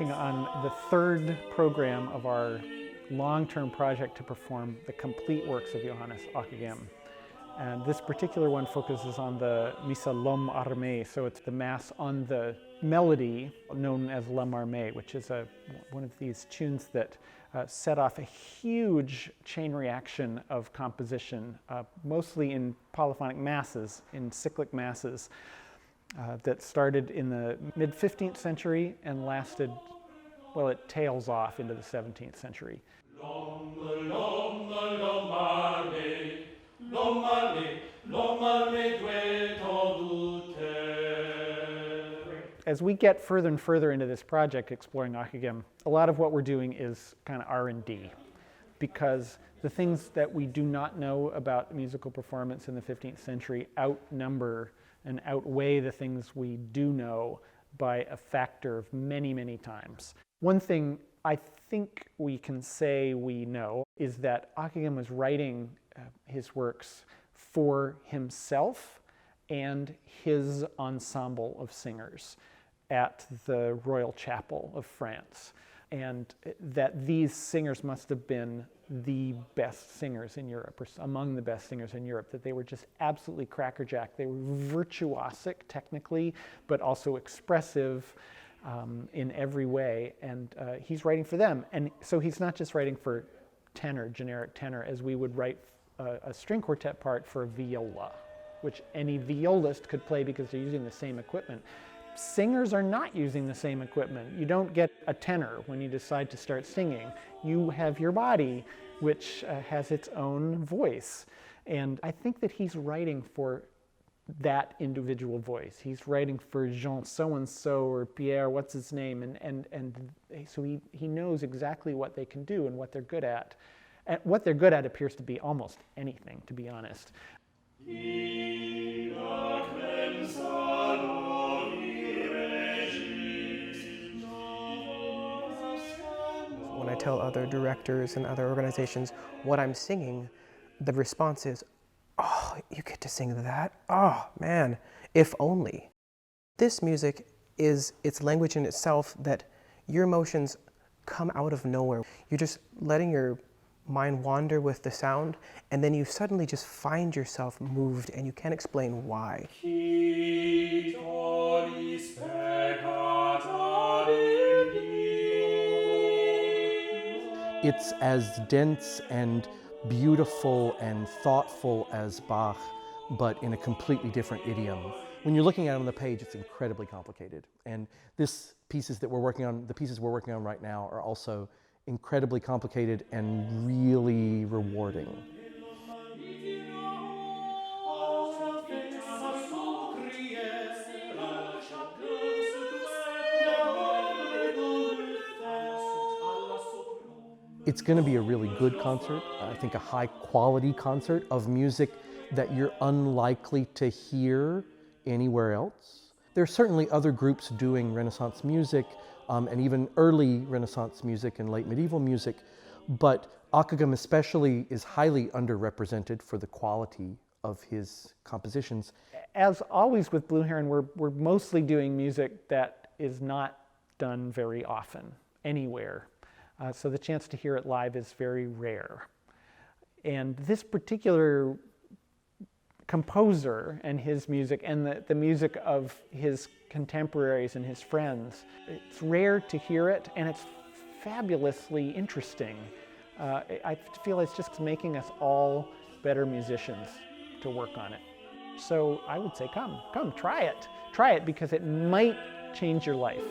working on the third program of our long-term project to perform the complete works of Johannes Ockeghem. And this particular one focuses on the Missa L'homme Armé, so it's the Mass on the melody known as L'homme Armé, which is one of these tunes that set off a huge chain reaction of composition, mostly in polyphonic masses, in cyclic masses, that started in the mid-15th century and lasted, well, it tails off into the 17th century. As we get further and further into this project, exploring Ockeghem, a lot of what we're doing is kind of R&D, because the things that we do not know about musical performance in the 15th century outnumber and outweigh the things we do know by a factor of many, many times. One thing I think we can say we know is that Ockeghem was writing his works for himself and his ensemble of singers at the Royal Chapel of France, and that these singers must have been the best singers in Europe, or among the best singers in Europe, that they were just absolutely crackerjack. They were virtuosic technically, but also expressive in every way, and he's writing for them. And so he's not just writing for tenor, generic tenor, as we would write a string quartet part for a viola, which any violist could play because they're using the same equipment. Singers are not using the same equipment. You don't get a tenor when you decide to start singing. You have your body, which has its own voice. And I think that he's writing for that individual voice. He's writing for Jean so-and-so or Pierre what's his name, and so he knows exactly what they can do and what they're good at. And what they're good at appears to be almost anything, to be honest. When I tell other directors and other organizations what I'm singing, the response is, "Oh, you get to sing that? Oh, man, if only." This music is its language in itself, that your emotions come out of nowhere. You're just letting your mind wander with the sound, and then you suddenly just find yourself moved, and you can't explain why. It's as dense and beautiful and thoughtful as Bach, but in a completely different idiom. When you're looking at it on the page, it's incredibly complicated. And the pieces we're working on right now are also incredibly complicated and really rewarding. It's going to be a really good concert, I think a high quality concert of music that you're unlikely to hear anywhere else. There are certainly other groups doing Renaissance music and even early Renaissance music and late medieval music, but Ockeghem especially is highly underrepresented for the quality of his compositions. As always with Blue Heron, we're mostly doing music that is not done very often, anywhere. So the chance to hear it live is very rare. And this particular composer and his music, and the music of his contemporaries and his friends, it's rare to hear it, and it's fabulously interesting. I feel it's just making us all better musicians to work on it. So I would say come, try it. Try it, because it might change your life.